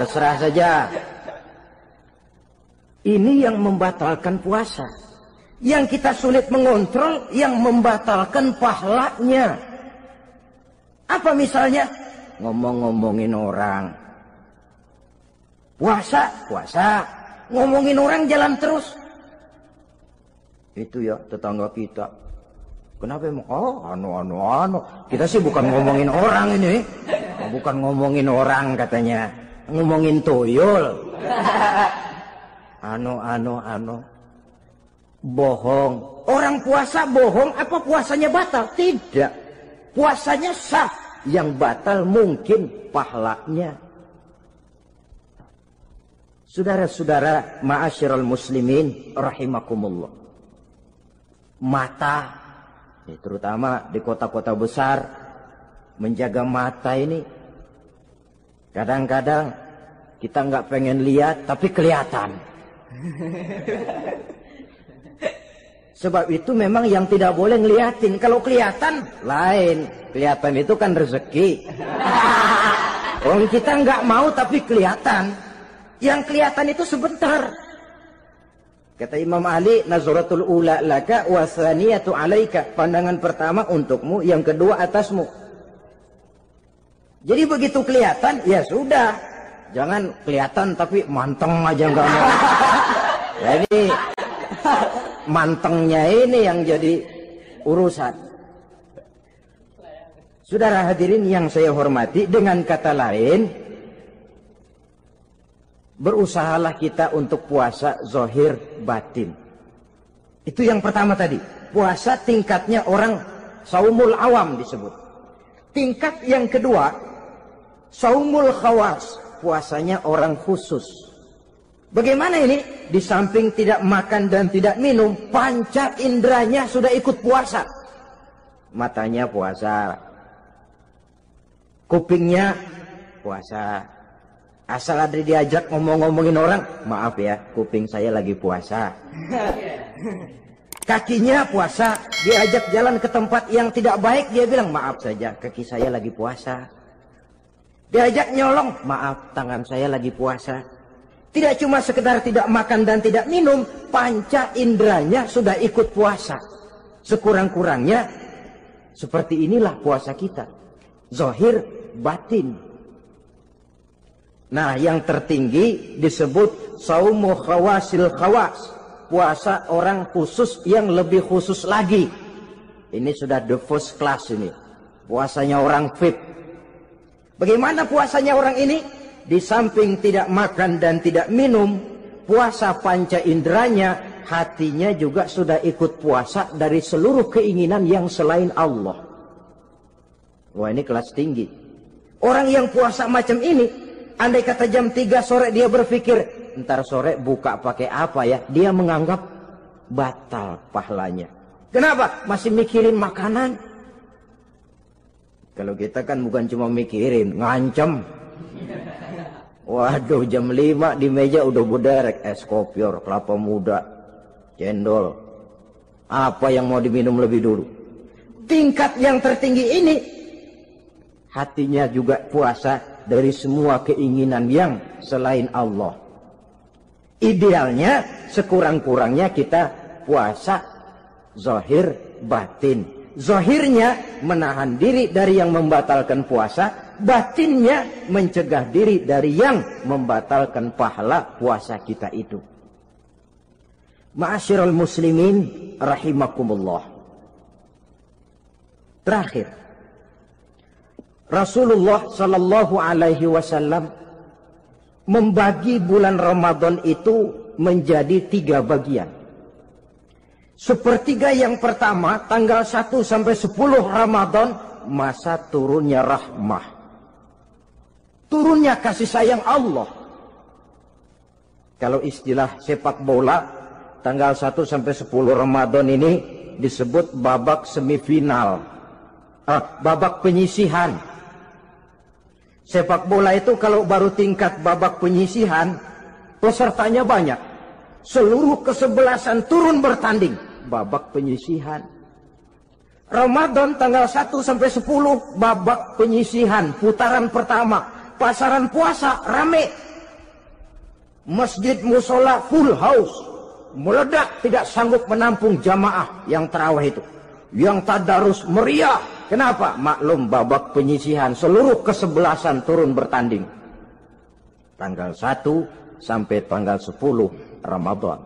Terserah saja. Ini yang membatalkan puasa. Yang kita sulit mengontrol, yang membatalkan pahalanya. Apa misalnya? Ngomong-ngomongin orang. Puasa. Ngomongin orang jalan terus. Itu ya tetangga kita. Kenapa emang? Oh, anu. Kita sih bukan ngomongin orang ini. Bukan ngomongin orang katanya. Ngomongin tuyul. Anu. Bohong. Orang puasa bohong, apa puasanya batal? Tidak. Puasanya sah. Yang batal mungkin pahalanya. Saudara-saudara ma'asyiral muslimin rahimakumullah. Mata, terutama di kota-kota besar, menjaga mata ini. Kadang-kadang kita nggak pengen lihat, tapi kelihatan. Sebab itu memang yang tidak boleh ngeliatin. Kalau kelihatan, lain. Kelihatan itu kan rezeki. Orang kita nggak mau tapi kelihatan. Yang kelihatan itu sebentar. Kata Imam Ali, nazaratul ula laka wa tsaniyatu alaika. Pandangan pertama untukmu, yang kedua atasmu. Jadi begitu kelihatan, ya sudah. Jangan kelihatan tapi manteng aja nggak mau. Jadi mantengnya ini yang jadi urusan. Saudara hadirin yang saya hormati, dengan kata lain, berusahalah kita untuk puasa zahir batin. Itu yang pertama tadi. Puasa tingkatnya orang saumul awam disebut. Tingkat yang kedua, saumul khawas. Puasanya orang khusus. Bagaimana ini? Di samping tidak makan dan tidak minum, panca inderanya sudah ikut puasa. Matanya puasa, kupingnya puasa. Asal ada diajak ngomong-ngomongin orang, maaf ya, kuping saya lagi puasa. Kakinya puasa, diajak jalan ke tempat yang tidak baik, dia bilang maaf saja, kaki saya lagi puasa. Diajak nyolong, maaf, tangan saya lagi puasa. Tidak cuma sekedar tidak makan dan tidak minum, panca inderanya sudah ikut puasa. Sekurang-kurangnya, seperti inilah puasa kita. Zahir batin. Nah, yang tertinggi disebut saumu khawasil khawas. Puasa orang khusus yang lebih khusus lagi. Ini sudah the first class ini. Puasanya orang VIP. Bagaimana puasanya orang ini? Di samping tidak makan dan tidak minum, puasa panca inderanya, hatinya juga sudah ikut puasa dari seluruh keinginan yang selain Allah. Wah, ini kelas tinggi. Orang yang puasa macam ini, andai kata jam 3 sore dia berpikir, ntar sore buka pakai apa ya? Dia menganggap batal pahalanya. Kenapa? Masih mikirin makanan. Kalau kita kan bukan cuma mikirin, ngancem. Waduh, jam 5 di meja udah berderek es kopior, kelapa muda, cendol. Apa yang mau diminum lebih dulu? Tingkat yang tertinggi ini, hatinya juga puasa dari semua keinginan yang selain Allah. Idealnya, sekurang-kurangnya kita puasa zahir batin. Zahirnya menahan diri dari yang membatalkan puasa, batinnya mencegah diri dari yang membatalkan pahala puasa kita itu. Ma'asyiral muslimin rahimakumullah. Terakhir, Rasulullah sallallahu alaihi wasallam membagi bulan Ramadan itu menjadi 3 bagian. Sepertiga yang pertama, tanggal 1 sampai 10 Ramadan, masa turunnya rahmah. Turunnya kasih sayang Allah. Kalau istilah sepak bola, tanggal 1 sampai 10 Ramadan ini disebut babak semifinal. Babak penyisihan. Sepak bola itu kalau baru tingkat babak penyisihan, pesertanya banyak. Seluruh kesebelasan turun bertanding. Babak penyisihan. Ramadan tanggal 1 sampai 10 babak penyisihan, putaran pertama. Pasaran puasa rame. Masjid musola full house. meledak, tidak sanggup menampung jamaah yang tarawih itu. Yang tadarus meriah. Kenapa? Maklum babak penyisihan, seluruh kesebelasan turun bertanding. Tanggal 1 sampai tanggal 10 Ramadan.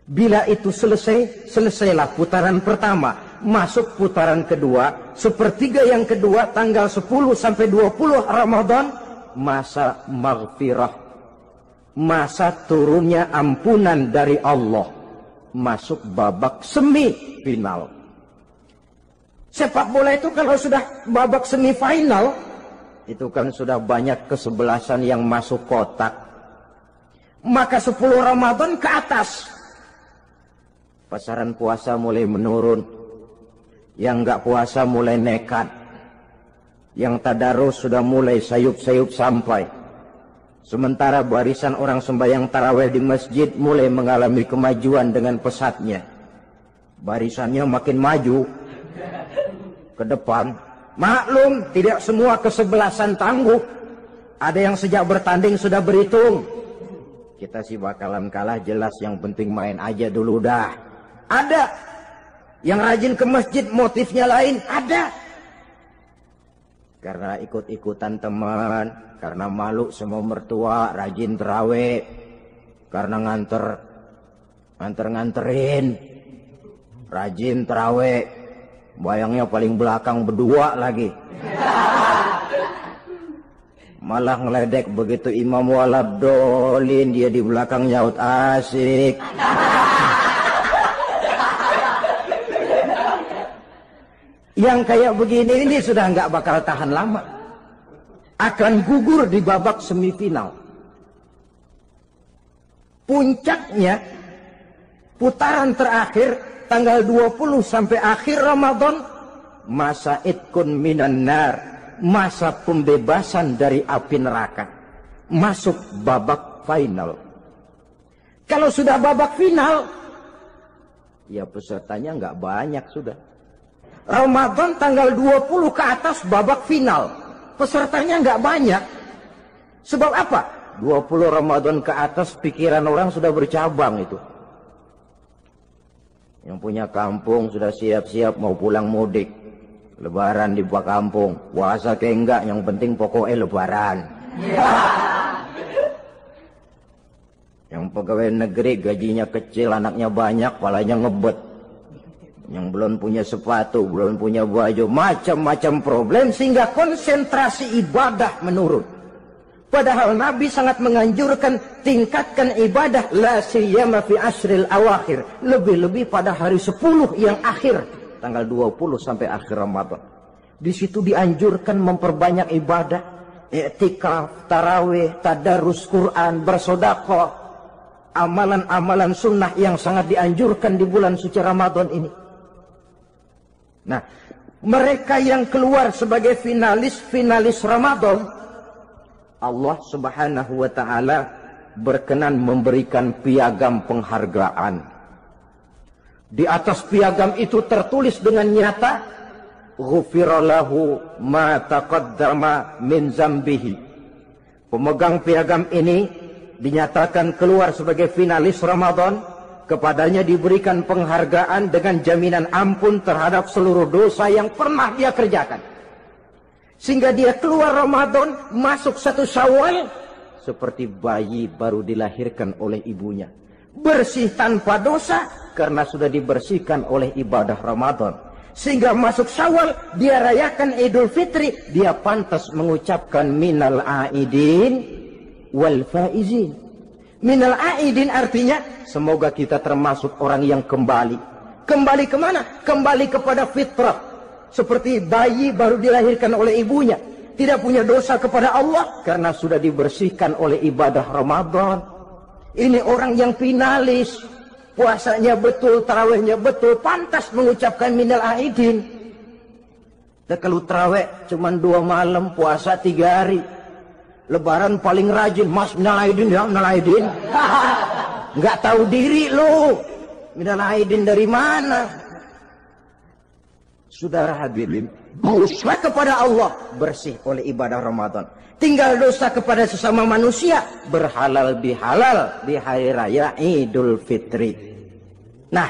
Bila itu selesai, selesailah putaran pertama. Masuk putaran kedua, sepertiga yang kedua, tanggal 10 sampai 20 Ramadan, masa maghfirah. Masa turunnya ampunan dari Allah. Masuk babak semifinal. Sepak bola itu kalau sudah babak semifinal, itu kan sudah banyak kesebelasan yang masuk kotak. Maka 10 Ramadan ke atas, pasaran puasa mulai menurun. Yang enggak puasa mulai nekat. Yang tadarus sudah mulai sayup-sayup sampai. Sementara barisan orang sembahyang tarawih di masjid mulai mengalami kemajuan dengan pesatnya. Barisannya makin maju ke depan. Maklum, tidak semua kesebelasan tangguh. Ada yang sejak bertanding sudah berhitung. Kita sih bakalan kalah jelas, yang penting main aja dulu dah. Ada yang rajin ke masjid, motifnya lain. Ada karena ikut-ikutan teman, karena malu sama mertua, rajin terawih, karena nganterin, rajin terawih, bayangnya paling belakang berdua lagi. Malah ngeledek begitu imam waladolin, dia di belakang nyaut asik. Yang kayak begini ini sudah nggak bakal tahan lama, akan gugur di babak semifinal. Puncaknya putaran terakhir tanggal 20 sampai akhir Ramadan, masa itkun minan nar, masa pembebasan dari api neraka, masuk babak final. Kalau sudah babak final, ya pesertanya nggak banyak sudah. Ramadan tanggal 20 ke atas babak final, pesertanya nggak banyak. Sebab apa? 20 Ramadan ke atas pikiran orang sudah bercabang itu. Yang punya kampung sudah siap-siap mau pulang mudik. Lebaran di buah kampung, puasa kayak enggak, yang penting pokoknya lebaran. Yang pegawai negeri gajinya kecil, anaknya banyak, palanya ngebet. Yang belum punya sepatu, belum punya baju, macam-macam problem, sehingga konsentrasi ibadah menurun. Padahal Nabi sangat menganjurkan tingkatkan ibadah, la siyama fi ashril awakhir, lebih-lebih pada hari 10 yang akhir, tanggal 20 sampai akhir Ramadan. Di situ dianjurkan memperbanyak ibadah, i'tikaf, tarawih, tadarus Quran, bersedekah, amalan-amalan sunnah yang sangat dianjurkan di bulan suci Ramadan ini. Nah, mereka yang keluar sebagai finalis Ramadan, Allah Subhanahu wa ta'ala berkenan memberikan piagam penghargaan. Di atas piagam itu tertulis dengan nyata, ghufira lahu ma taqaddama min zambihi. Pemegang piagam ini dinyatakan keluar sebagai finalis Ramadan. Kepadanya diberikan penghargaan dengan jaminan ampun terhadap seluruh dosa yang pernah dia kerjakan. Sehingga dia keluar Ramadan, masuk 1 Syawal, seperti bayi baru dilahirkan oleh ibunya. Bersih tanpa dosa, karena sudah dibersihkan oleh ibadah Ramadan. Sehingga masuk Syawal, dia rayakan Idul Fitri, dia pantas mengucapkan minal aidin wal faizin. Minal aidin artinya, semoga kita termasuk orang yang kembali. Kembali kemana? Kembali kepada fitrah. Seperti bayi baru dilahirkan oleh ibunya. Tidak punya dosa kepada Allah, karena sudah dibersihkan oleh ibadah Ramadan. Ini orang yang finalis. Puasanya betul, tarawihnya betul, pantas mengucapkan minal aidin. Dan kalau tarawih cuma 2 malam, puasa 3 hari. Lebaran paling rajin, mas minal aidin ya, minal aidin. Nggak tahu diri lo. Minal aidin dari mana? Saudara hadirin, dosa kepada Allah, bersih oleh ibadah Ramadan. Tinggal dosa kepada sesama manusia, berhalal bihalal di hari raya Idul Fitri. Nah,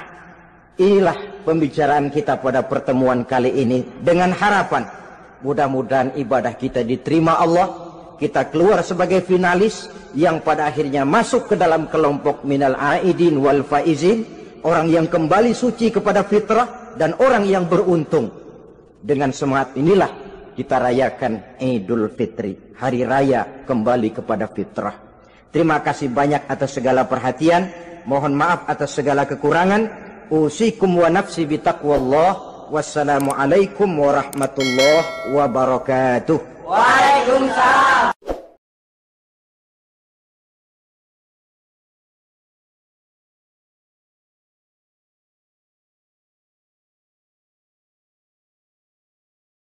inilah pembicaraan kita pada pertemuan kali ini dengan harapan mudah-mudahan ibadah kita diterima Allah, kita keluar sebagai finalis yang pada akhirnya masuk ke dalam kelompok minal aidin wal faizin, orang yang kembali suci kepada fitrah dan orang yang beruntung. Dengan semangat inilah kita rayakan Idul Fitri, hari raya kembali kepada fitrah. Terima kasih banyak atas segala perhatian, mohon maaf atas segala kekurangan. Usikum wa nafsi bitaqwallah. Wassalamualaikum warahmatullahi wabarakatuh. Waalaikumsalam.